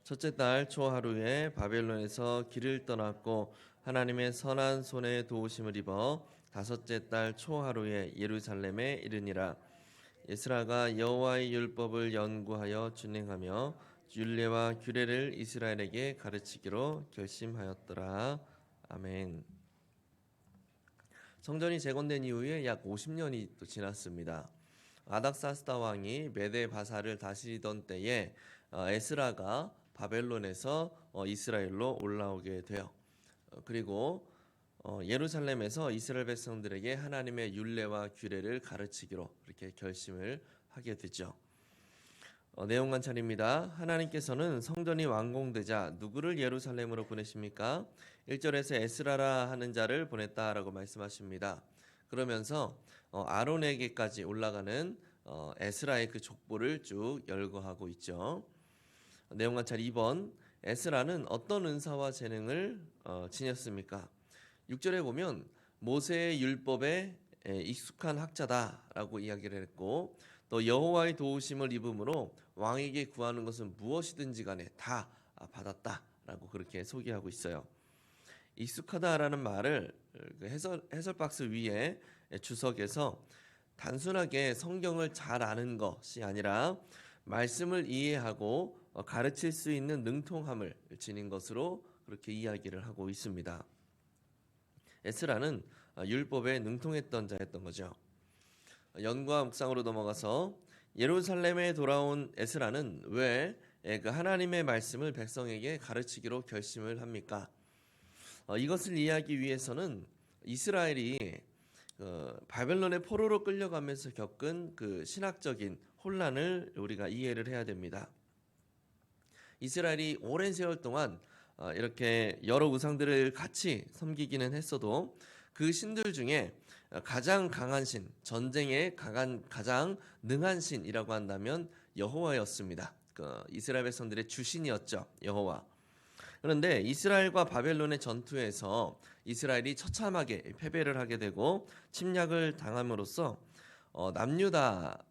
첫째 달 초하루에 바벨론에서 길을 떠났고 하나님의 선한 손에 도우심을 입어 다섯째 달 초하루에 예루살렘에 이르니라. 에스라가 여호와의 율법을 연구하여 준행하며 율례와 규례를 이스라엘에게 가르치기로 결심하였더라. 아멘. 성전이 재건된 이후에 약 50년이 또 지났습니다. 아닥사스다 왕이 메데 바사를 다스리던 때에 에스라가 바벨론에서 이스라엘로 올라오게 돼요. 그리고 예루살렘에서 이스라엘 백성들에게 하나님의 율례와 규례를 가르치기로 이렇게 결심을 하게 되죠. 내용 관찰입니다. 하나님께서는 성전이 완공되자 누구를 예루살렘으로 보내십니까? 1절에서 에스라라 하는 자를 보냈다라고 말씀하십니다. 그러면서 아론에게까지 올라가는 에스라의 그 족보를 쭉 열거하고 있죠. 내용 관찰 2번, 에스라는 어떤 은사와 재능을 지녔습니까? 6절에 보면 모세의 율법에 익숙한 학자다라고 이야기를 했고, 또 여호와의 도우심을 입음으로 왕에게 구하는 것은 무엇이든지 간에 다 받았다라고 그렇게 소개하고 있어요. 익숙하다라는 말을 해설 박스 위에 주석에서 단순하게 성경을 잘 아는 것이 아니라 말씀을 이해하고 가르칠 수 있는 능통함을 지닌 것으로 그렇게 이야기를 하고 있습니다. 에스라는 율법에 능통했던 자였던 거죠. 연구와 묵상으로 넘어가서 예루살렘에 돌아온 에스라는 왜 그 하나님의 말씀을 백성에게 가르치기로 결심을 합니까? 이것을 이해하기 위해서는 이스라엘이 바벨론의 포로로 끌려가면서 겪은 그 신학적인 혼란을 우리가 이해를 해야 됩니다. 이스라엘이 오랜 세월 동안 이렇게 여러 우상들을 같이 섬기기는 했어도 그 신들 중에 가장 강한 신, 전쟁에 가장 능한 신이라고 한다면 여호와였습니다. 이스라엘 백성들의 주신이었죠, 여호와. 그런데 이스라엘과 바벨론의 전투에서 이스라엘이 처참하게 패배를 하게 되고 침략을 당함으로써 남유다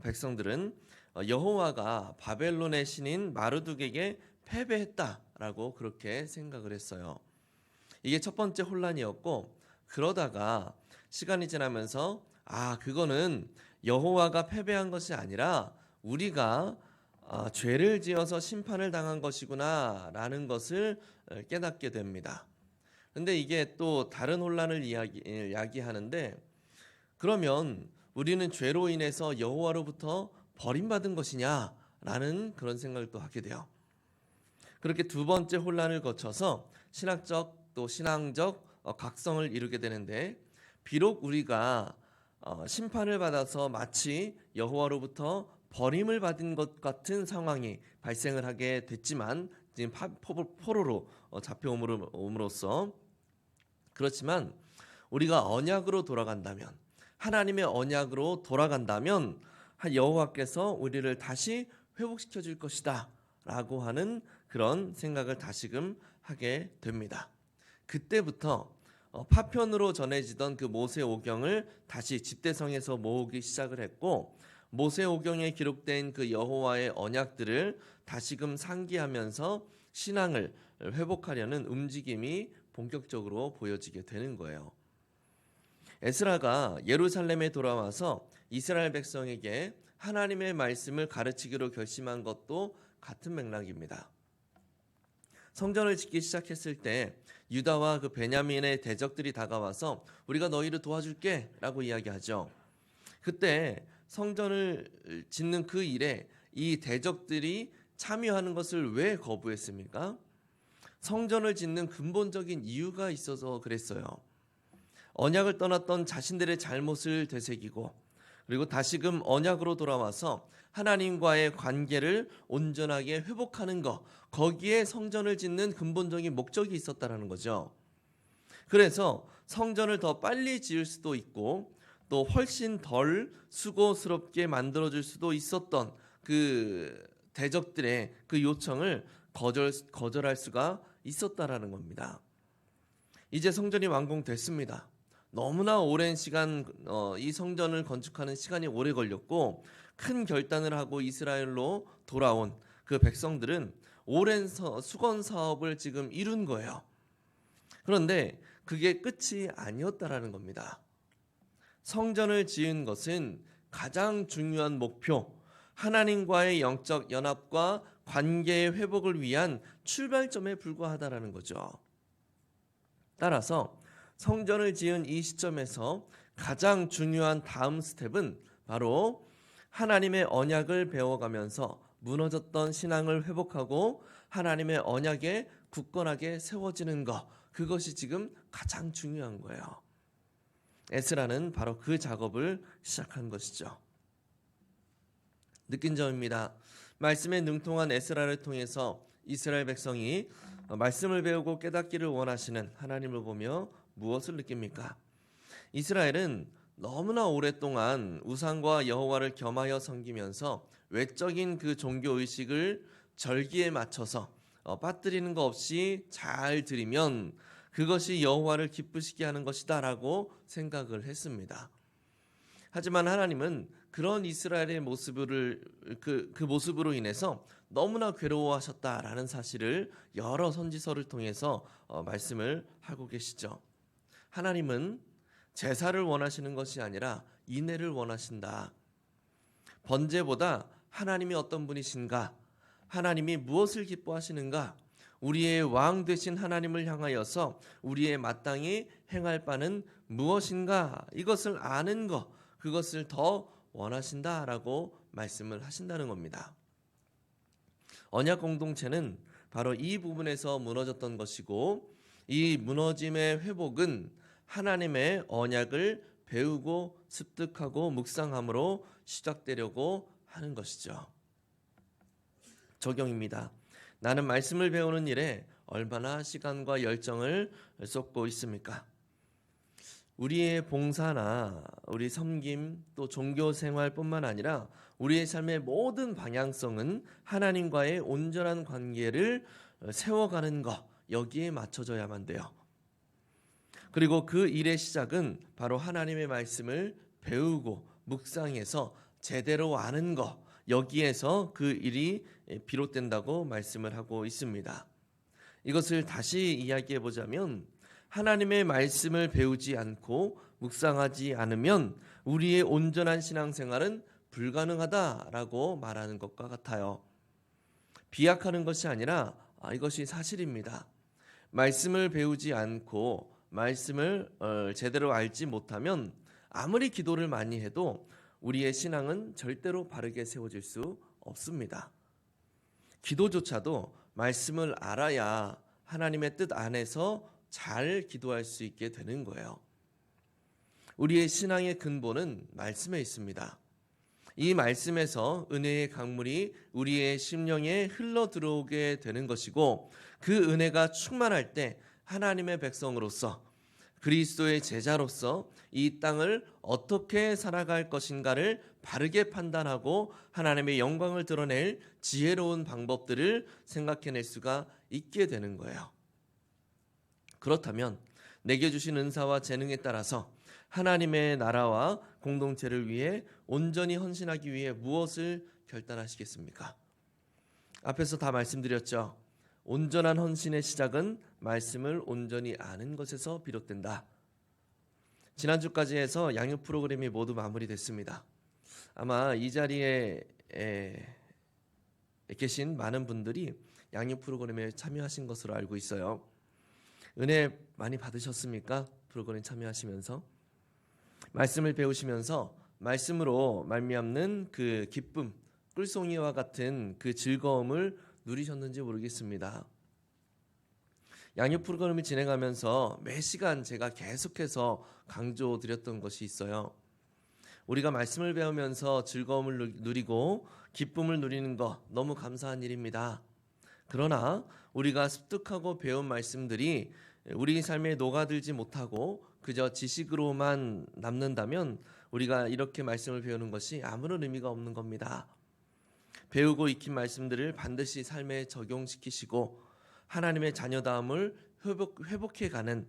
백성들은 여호와가 바벨론의 신인 마르둑에게 패배했다라고 그렇게 생각을 했어요. 이게 첫 번째 혼란이었고, 그러다가 시간이 지나면서 그거는 여호와가 패배한 것이 아니라 우리가 죄를 지어서 심판을 당한 것이구나 라는 것을 깨닫게 됩니다. 그런데 이게 또 다른 혼란을 이야기하는데, 그러면 우리는 죄로 인해서 여호와로부터 버림받은 것이냐 라는 그런 생각을 또 하게 돼요. 그렇게 두 번째 혼란을 거쳐서 신학적 또 신앙적 각성을 이루게 되는데, 비록 우리가 심판을 받아서 마치 여호와로부터 버림을 받은 것 같은 상황이 발생을 하게 됐지만, 지금 포로로 잡혀옴으로써, 그렇지만 우리가 언약으로 돌아간다면, 하나님의 언약으로 돌아간다면 여호와께서 우리를 다시 회복시켜 줄 것이다 라고 하는 그런 생각을 다시금 하게 됩니다. 그때부터 파편으로 전해지던 그 모세오경을 다시 집대성에서 모으기 시작을 했고, 모세오경에 기록된 그 여호와의 언약들을 다시금 상기하면서 신앙을 회복하려는 움직임이 본격적으로 보여지게 되는 거예요. 에스라가 예루살렘에 돌아와서 이스라엘 백성에게 하나님의 말씀을 가르치기로 결심한 것도 같은 맥락입니다. 성전을 짓기 시작했을 때 유다와 그 베냐민의 대적들이 다가와서 우리가 너희를 도와줄게 라고 이야기하죠. 그때 성전을 짓는 그 일에 이 대적들이 참여하는 것을 왜 거부했습니까? 성전을 짓는 근본적인 이유가 있어서 그랬어요. 언약을 떠났던 자신들의 잘못을 되새기고, 그리고 다시금 언약으로 돌아와서 하나님과의 관계를 온전하게 회복하는 것, 거기에 성전을 짓는 근본적인 목적이 있었다라는 거죠. 그래서 성전을 더 빨리 지을 수도 있고 또 훨씬 덜 수고스럽게 만들어줄 수도 있었던 그 대적들의 그 요청을 거절할 수가 있었다라는 겁니다. 이제 성전이 완공됐습니다. 너무나 오랜 시간 이 성전을 건축하는 시간이 오래 걸렸고, 큰 결단을 하고 이스라엘로 돌아온 그 백성들은 오랜 수건 사업을 지금 이룬 거예요. 그런데 그게 끝이 아니었다라는 겁니다. 성전을 지은 것은 가장 중요한 목표, 하나님과의 영적 연합과 관계의 회복을 위한 출발점에 불과하다라는 거죠. 따라서 성전을 지은 이 시점에서 가장 중요한 다음 스텝은 바로 하나님의 언약을 배워가면서 무너졌던 신앙을 회복하고 하나님의 언약에 굳건하게 세워지는 것, 그것이 지금 가장 중요한 거예요. 에스라는 바로 그 작업을 시작한 것이죠. 느낀 점입니다. 말씀에 능통한 에스라를 통해서 이스라엘 백성이 말씀을 배우고 깨닫기를 원하시는 하나님을 보며 무엇을 느낍니까? 이스라엘은 너무나 오랫동안 우상과 여호와를 겸하여 섬기면서 외적인 그 종교 의식을 절기에 맞춰서 빠뜨리는 거 없이 잘 드리면 그것이 여호와를 기쁘시게 하는 것이다라고 생각을 했습니다. 하지만 하나님은 그런 이스라엘의 모습을 그 모습으로 인해서 너무나 괴로워하셨다라는 사실을 여러 선지서를 통해서 말씀을 하고 계시죠. 하나님은 제사를 원하시는 것이 아니라 인애를 원하신다. 번제보다 하나님이 어떤 분이신가? 하나님이 무엇을 기뻐하시는가? 우리의 왕 되신 하나님을 향하여서 우리의 마땅히 행할 바는 무엇인가? 이것을 아는 것, 그것을 더 원하신다라고 말씀을 하신다는 겁니다. 언약 공동체는 바로 이 부분에서 무너졌던 것이고, 이 무너짐의 회복은 하나님의 언약을 배우고 습득하고 묵상함으로 시작되려고 하는 것이죠. 적용입니다. 나는 말씀을 배우는 일에 얼마나 시간과 열정을 쏟고 있습니까? 우리의 봉사나 우리 섬김 또 종교 생활뿐만 아니라 우리의 삶의 모든 방향성은 하나님과의 온전한 관계를 세워가는 것, 여기에 맞춰져야만 돼요. 그리고 그 일의 시작은 바로 하나님의 말씀을 배우고 묵상해서 제대로 아는 것, 여기에서 그 일이 비롯된다고 말씀을 하고 있습니다. 이것을 다시 이야기해 보자면 하나님의 말씀을 배우지 않고 묵상하지 않으면 우리의 온전한 신앙생활은 불가능하다라고 말하는 것과 같아요. 비약하는 것이 아니라 이것이 사실입니다. 말씀을 배우지 않고 말씀을 제대로 알지 못하면 아무리 기도를 많이 해도 우리의 신앙은 절대로 바르게 세워질 수 없습니다. 기도조차도 말씀을 알아야 하나님의 뜻 안에서 잘 기도할 수 있게 되는 거예요. 우리의 신앙의 근본은 말씀에 있습니다. 이 말씀에서 은혜의 강물이 우리의 심령에 흘러 들어오게 되는 것이고, 그 은혜가 충만할 때 하나님의 백성으로서 그리스도의 제자로서 이 땅을 어떻게 살아갈 것인가를 바르게 판단하고 하나님의 영광을 드러낼 지혜로운 방법들을 생각해낼 수가 있게 되는 거예요. 그렇다면 내게 주신 은사와 재능에 따라서 하나님의 나라와 공동체를 위해 온전히 헌신하기 위해 무엇을 결단하시겠습니까? 앞에서 다 말씀드렸죠. 온전한 헌신의 시작은 말씀을 온전히 아는 것에서 비롯된다. 지난주까지 해서 양육 프로그램이 모두 마무리됐습니다. 아마 이 자리에 계신 많은 분들이 양육 프로그램에 참여하신 것으로 알고 있어요. 은혜 많이 받으셨습니까? 프로그램 참여하시면서 말씀을 배우시면서 말씀으로 말미암는 그 기쁨, 꿀송이와 같은 그 즐거움을 누리셨는지 모르겠습니다. 양육 프로그램을 진행하면서 매 시간 제가 계속해서 강조드렸던 것이 있어요. 우리가 말씀을 배우면서 즐거움을 누리고 기쁨을 누리는 것 너무 감사한 일입니다. 그러나 우리가 습득하고 배운 말씀들이 우리 삶에 녹아들지 못하고 그저 지식으로만 남는다면 우리가 이렇게 말씀을 배우는 것이 아무런 의미가 없는 겁니다. 배우고 익힌 말씀들을 반드시 삶에 적용시키시고 하나님의 자녀다움을 회복해가는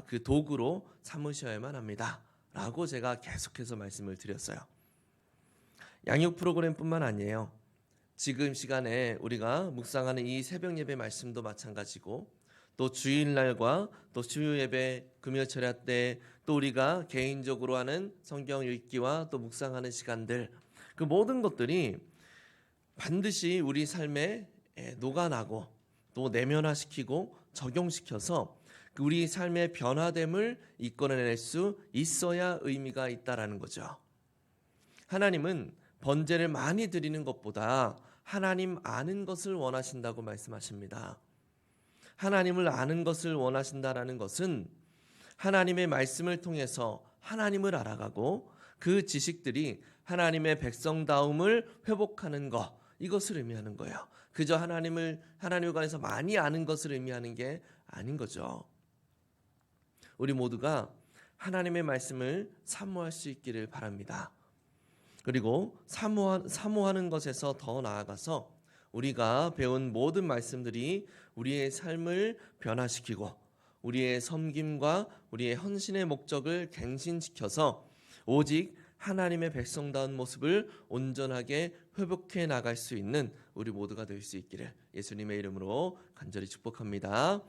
그 도구로 삼으셔야만 합니다. 라고 제가 계속해서 말씀을 드렸어요. 양육 프로그램뿐만 아니에요. 지금 시간에 우리가 묵상하는 이 새벽 예배 말씀도 마찬가지고 또 주일날과 또 주요 예배 금요 철야 때 또 우리가 개인적으로 하는 성경 읽기와 또 묵상하는 시간들 그 모든 것들이 반드시 우리 삶에 녹아나고 또 내면화시키고 적용시켜서 우리 삶의 변화됨을 이끌어낼 수 있어야 의미가 있다라는 거죠. 하나님은 번제를 많이 드리는 것보다 하나님 아는 것을 원하신다고 말씀하십니다. 하나님을 아는 것을 원하신다라는 것은 하나님의 말씀을 통해서 하나님을 알아가고 그 지식들이 하나님의 백성다움을 회복하는 것, 이것을 의미하는 거예요. 그저 하나님을 관해서 많이 아는 것을 의미하는 게 아닌 거죠. 우리 모두가 하나님의 말씀을 사모할 수 있기를 바랍니다. 그리고 사모하는 것에서 더 나아가서 우리가 배운 모든 말씀들이 우리의 삶을 변화시키고 우리의 섬김과 우리의 헌신의 목적을 갱신시켜서 오직 하나님의 백성다운 모습을 온전하게 회복해 나갈 수 있는 우리 모두가 될 수 있기를 예수님의 이름으로 간절히 축복합니다.